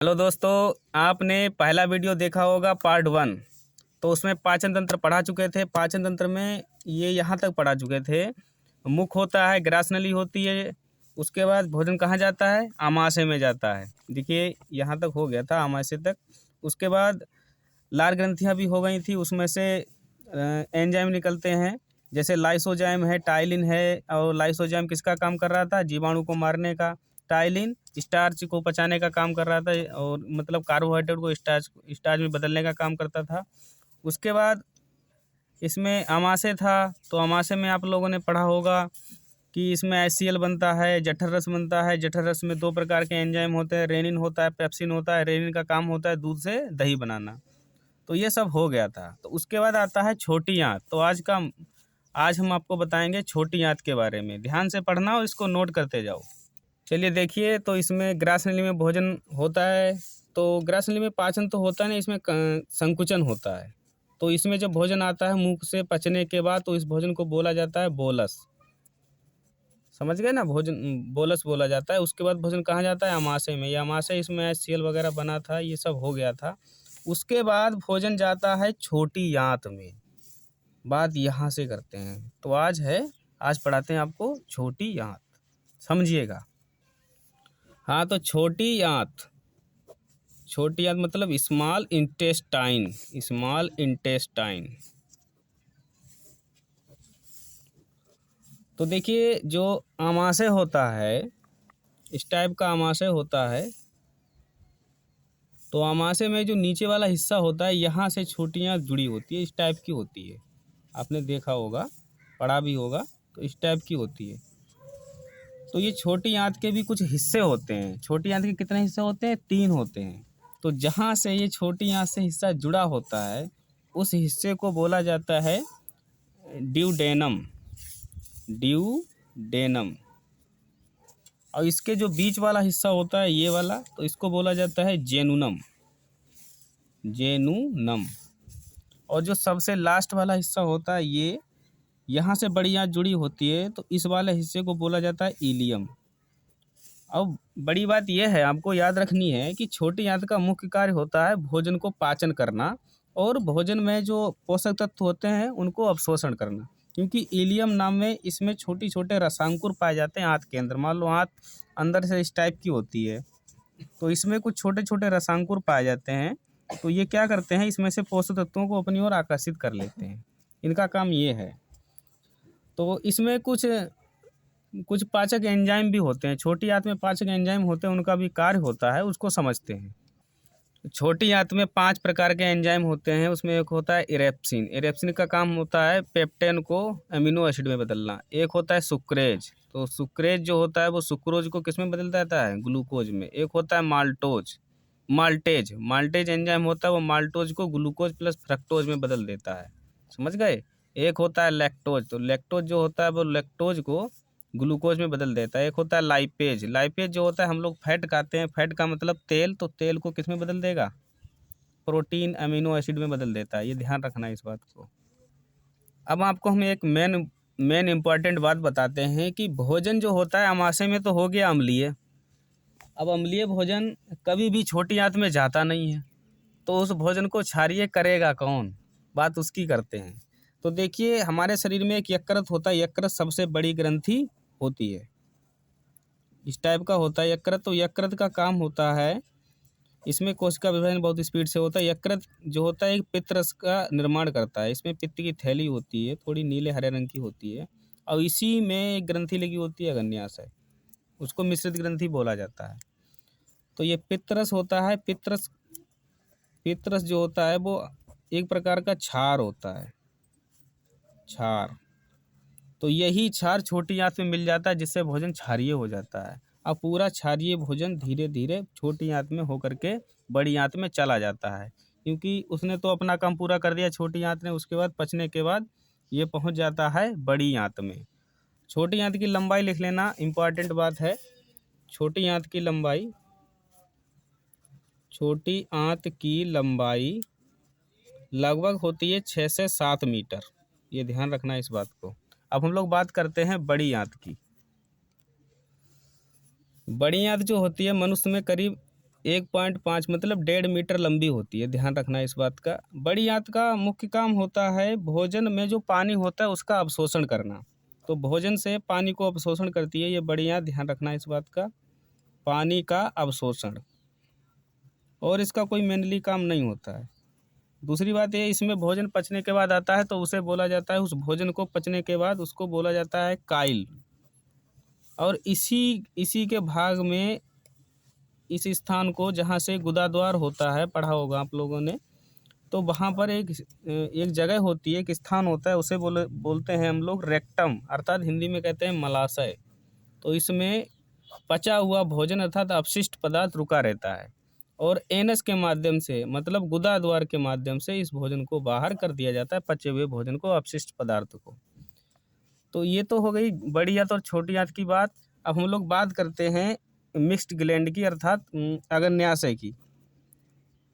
Hello दोस्तों, आपने पहला वीडियो देखा होगा पार्ट 1। तो उसमें पाचन तंत्र पढ़ा चुके थे। पाचन तंत्र में ये यहाँ तक पढ़ा चुके थे। मुख होता है, ग्रासनली होती है। उसके बाद भोजन कहाँ जाता है? आमाशय में जाता है। देखिए यहाँ तक हो गया था, आमाशय तक। उसके बाद लार ग्रंथियाँ भी हो गई थी, उसमें से एंजाइम निकलते हैं। जैसे लाइसोजाइम है, टाइलिन है। और लाइसोजाइम किसका काम कर रहा था? जीवाणु को मारने का। टाइलिन स्टार्च को पचाने का काम कर रहा था, और मतलब कार्बोहाइड्रेट को स्टार्च में बदलने का काम करता था। उसके बाद इसमें आमाशय था। तो आमाशय में आप लोगों ने पढ़ा होगा कि इसमें HCl बनता है, जठर रस बनता है। जठर रस में 2 प्रकार के एंजाइम होते हैं, रेनिन होता है, पेप्सिन होता है। रेनिन का काम होता है दूध से दही बनाना। तो ये सब हो गया था। तो उसके बाद आता है छोटी आंत। तो आज हम आपको बताएंगे छोटी आंत के बारे में। ध्यान से पढ़ना और इसको नोट करते जाओ। चलिए देखिए, तो इसमें ग्रासनली में भोजन होता है। तो ग्रासनली में पाचन तो होता नहीं, इसमें संकुचन होता है। तो इसमें जब भोजन आता है मुख से पचने के बाद, तो इस भोजन को बोला जाता है बोलस। समझ गए ना? भोजन बोलस बोला जाता है। उसके बाद भोजन कहाँ जाता है? आमाशय में। ये आमाशय, इसमें HCl वगैरह बना था, ये सब हो गया था। उसके बाद भोजन जाता है छोटी आंत में। बात यहाँ से करते हैं। तो आज पढ़ाते हैं आपको छोटी आंत। समझिएगा। हाँ, तो छोटी आंत मतलब स्मॉल इंटेस्टाइन। Small intestine. तो देखिए, जो आमाशय होता है, इस टाइप का आमाशय होता है। तो आमाशय में जो नीचे वाला हिस्सा होता है, यहाँ से छोटी आंत जुड़ी होती है, इस टाइप की होती है। आपने देखा होगा, पढ़ा भी होगा। तो इस टाइप की होती है। तो ये छोटी आंत के भी कुछ हिस्से होते हैं। छोटी आंत के कितने हिस्से होते हैं? 3 होते हैं। तो जहाँ से ये छोटी आंत से हिस्सा जुड़ा होता है, उस हिस्से को बोला जाता है ड्यूडेनम। ड्यूडेनम। और इसके जो बीच वाला हिस्सा होता है, ये वाला, तो इसको बोला जाता है जेनुनम। जेनुनम। और जो सबसे लास्ट वाला हिस्सा होता है, ये यहाँ से बड़ी आंत जुड़ी होती है, तो इस वाले हिस्से को बोला जाता है इलियम। अब बड़ी बात यह है, आपको याद रखनी है कि छोटी आंत का मुख्य कार्य होता है भोजन को पाचन करना, और भोजन में जो पोषक तत्व होते हैं उनको अवशोषण करना। क्योंकि इलियम नाम में इसमें छोटे छोटे रसांकुर पाए जाते हैं आंत के अंदर। मान लो आंत अंदर से इस टाइप की होती है, तो इसमें कुछ छोटे छोटे रसांकुर पाए जाते हैं। तो ये क्या करते हैं? इसमें से पोषक तत्वों को अपनी ओर आकर्षित कर लेते हैं। इनका काम ये है। तो इसमें कुछ कुछ पाचक एंजाइम भी होते हैं। छोटी आंत में पाचक एंजाइम होते हैं, उनका भी कार्य होता है, उसको समझते हैं। छोटी आंत में 5 प्रकार के एंजाइम होते हैं। उसमें एक होता है इरेप्सिन। इरेप्सिन का काम होता है पेप्टेन को अमीनो एसिड में बदलना। एक होता है सुक्रेज। तो सुक्रेज जो होता है वो सुक्रोज को किस में बदल देता है? ग्लूकोज में। एक होता है माल्टेज। माल्टेज एंजाइम होता है, वो माल्टोज को ग्लूकोज प्लस फ्रक्टोज में बदल देता है। समझ गए? एक होता है लैक्टोज। तो लैक्टोज जो होता है वो लैक्टोज को ग्लूकोज में बदल देता है। एक होता है लाइपेज। लाइपेज जो होता है, हम लोग फैट खाते हैं, फैट का मतलब तेल, तो तेल को किस में बदल देगा? प्रोटीन अमीनो एसिड में बदल देता है। ये ध्यान रखना है इस बात को। अब आपको हम एक मेन इम्पॉर्टेंट बात बताते हैं कि भोजन जो होता है आमाशय में तो हो गया अम्लीय। अब अम्लीय भोजन कभी भी छोटी आंत में जाता नहीं है। तो उस भोजन को क्षारीय करेगा कौन? बात उसकी करते हैं। तो देखिए, हमारे शरीर में एक यकृत होता है। यकृत सबसे बड़ी ग्रंथि होती है, इस टाइप का होता है यकृत। तो यकृत का काम होता है, इसमें कोशिका विभाजन बहुत स्पीड से होता है। यकृत जो होता है एक पित्त रस का निर्माण करता है। इसमें पित्त की थैली होती है, थोड़ी नीले हरे रंग की होती है। और इसी में एक ग्रंथि लगी होती है अग्न्याशय, उसको मिश्रित ग्रंथि बोला जाता है। तो ये पित्तरस होता है। पित्तरस जो होता है वो एक प्रकार का क्षार होता है, क्षार। तो यही क्षार छोटी आंत में मिल जाता है, जिससे भोजन क्षारीय हो जाता है। अब पूरा क्षारीय भोजन धीरे धीरे छोटी आंत में होकर के बड़ी आंत में चला जाता है, क्योंकि उसने तो अपना काम पूरा कर दिया छोटी आंत ने। उसके बाद पचने के बाद ये पहुंच जाता है बड़ी आंत में। छोटी आंत की लंबाई लिख लेना, इम्पॉर्टेंट बात है। छोटी आंत की लंबाई, छोटी आंत की लंबाई लगभग होती है 6 से 7 मीटर। ये ध्यान रखना इस बात को। अब हम लोग बात करते हैं बड़ी आंत की। बड़ी आंत जो होती है मनुष्य में करीब 1.5 मतलब 1.5 मीटर लंबी होती है, ध्यान रखना इस बात का। बड़ी आंत का मुख्य काम होता है भोजन में जो पानी होता है उसका अवशोषण करना। तो भोजन से पानी को अवशोषण करती है ये बड़ी आंत, ध्यान रखना इस बात का, पानी का अवशोषण। और इसका कोई मेनली काम नहीं होता है। दूसरी बात ये, इसमें भोजन पचने के बाद आता है तो उसे बोला जाता है, उस भोजन को पचने के बाद उसको बोला जाता है काइल। और इसी के भाग में इस स्थान को, जहाँ से गुदा द्वार होता है, पढ़ा होगा आप लोगों ने, तो वहाँ पर एक जगह होती है, एक स्थान होता है, उसे बोलते हैं हम लोग रेक्टम, अर्थात हिंदी में कहते हैं मलाशय। तो इसमें पचा हुआ भोजन अर्थात अपशिष्ट पदार्थ रुका रहता है और एनस के माध्यम से, मतलब गुदा द्वार के माध्यम से इस भोजन को बाहर कर दिया जाता है, पचे हुए भोजन को, अपशिष्ट पदार्थ को। तो ये तो हो गई बड़ी आंत और छोटी आंत की बात। अब हम लोग बात करते हैं मिक्स्ड ग्लैंड की, अर्थात अग्न्याशय की।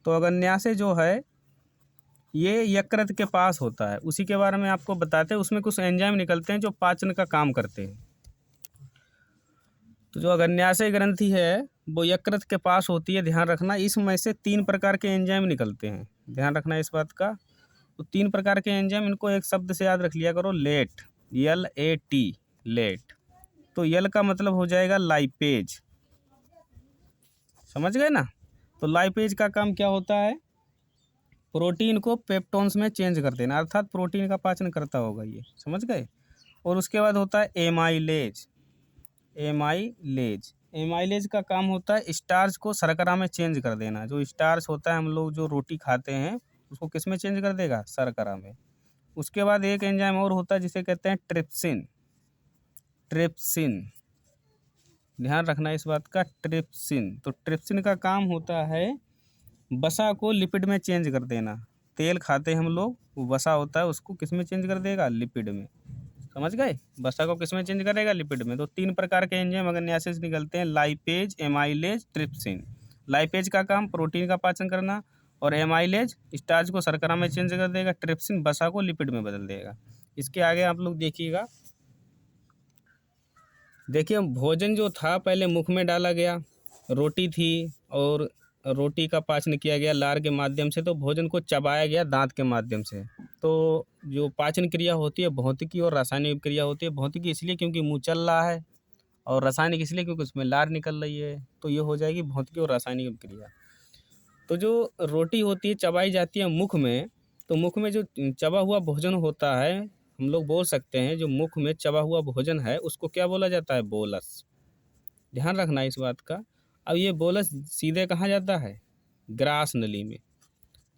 तो अग्न्याशय जो है ये यकृत के पास होता है, उसी के बारे में आपको बताते हैं। उसमें कुछ एंजाइम निकलते हैं जो पाचन का काम करते हैं। तो जो अग्न्याशय ग्रंथि है वो यकृत के पास होती है, ध्यान रखना। इसमें से 3 प्रकार के एंजाइम निकलते हैं, ध्यान रखना इस बात का। तो 3 प्रकार के एंजाइम, इनको एक शब्द से याद रख लिया करो, लेट, LAT, लेट। तो यल का मतलब हो जाएगा लाइपेज, समझ गए ना। तो लाइपेज का काम क्या होता है, प्रोटीन को पेप्टोन्स में चेंज कर देना, अर्थात प्रोटीन का पाचन करता होगा ये, समझ गए। और उसके बाद होता है एमाइलेज। एमाइलेज का काम होता है स्टार्च को शर्करा में चेंज कर देना। जो स्टार्च होता है, हम लोग जो रोटी खाते हैं उसको किस में चेंज कर देगा, शर्करा में। उसके बाद एक एंजाइम और होता है जिसे कहते हैं ट्रिप्सिन। ध्यान रखना इस बात का, ट्रिप्सिन। तो ट्रिप्सिन का काम होता है वसा को लिपिड में चेंज कर देना। तेल खाते हैं हम लोग, वो वसा होता है, उसको किस में चेंज कर देगा, लिपिड में, समझ गए। वसा को किस में चेंज करेगा, लिपिड में। तो 3 प्रकार के एंजाइम अग्न्याशय से निकलते हैं, लाइपेज, एमाइलेज, ट्रिप्सिन। लाइपेज का काम प्रोटीन का पाचन करना, और एमाइलेज स्टार्च को शर्करा में चेंज कर देगा, ट्रिप्सिन वसा को लिपिड में बदल देगा। इसके आगे आप लोग देखिएगा, देखिए भोजन जो था पहले मुख में डाला गया, रोटी थी, और रोटी का पाचन किया गया लार के माध्यम से, तो भोजन को चबाया गया दांत के माध्यम से। तो जो पाचन क्रिया होती है भौतिकी और रासायनिक क्रिया होती है। भौतिकी इसलिए क्योंकि मुंह चल रहा है, और रासायनिक इसलिए क्योंकि उसमें लार निकल रही है। तो ये हो जाएगी भौतिकी और रासायनिक क्रिया। तो जो रोटी होती है चबाई जाती है मुख में, तो मुख में जो चबा हुआ भोजन होता है, हम लोग बोल सकते हैं जो मुख में चबा हुआ भोजन है उसको क्या बोला जाता है, बोलस। ध्यान रखना इस बात का। अब ये बोलस सीधे कहाँ जाता है, ग्रास नली में।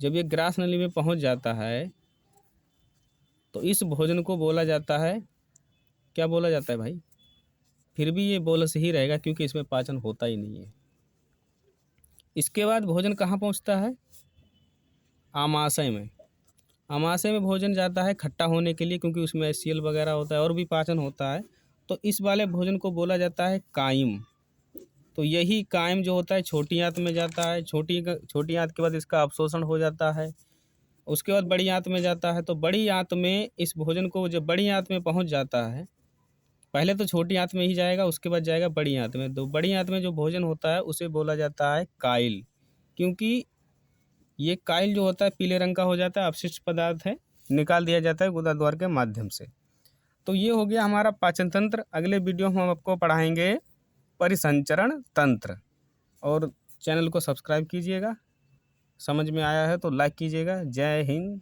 जब ये ग्रास नली में पहुंच जाता है तो इस भोजन को बोला जाता है, क्या बोला जाता है भाई, फिर भी ये बोलस ही रहेगा क्योंकि इसमें पाचन होता ही नहीं है। इसके बाद भोजन कहाँ पहुंचता है, आमाशय में। आमाशय में भोजन जाता है खट्टा होने के लिए, क्योंकि उसमें HCl वगैरह होता है और भी पाचन होता है। तो इस वाले भोजन को बोला जाता है काइम। तो यही काइम जो होता है छोटी आंत में जाता है। छोटी आंत के बाद इसका अवशोषण हो जाता है। उसके बाद बड़ी आंत में जाता है। तो बड़ी आंत में इस भोजन को, जब बड़ी आंत में पहुंच जाता है, पहले तो छोटी आंत में ही जाएगा, उसके बाद जाएगा बड़ी आंत में। तो बड़ी आंत में जो भोजन होता है उसे बोला जाता है काइल, क्योंकि ये काइल जो होता है पीले रंग का हो जाता है, अपशिष्ट पदार्थ है, निकाल दिया जाता है गुदा द्वार के माध्यम से। तो ये हो गया हमारा पाचन तंत्र। अगले वीडियो में हम आपको पढ़ाएंगे परिसंचरण तंत्र। और चैनल को सब्सक्राइब कीजिएगा, समझ में आया है तो लाइक कीजिएगा। जय हिंद।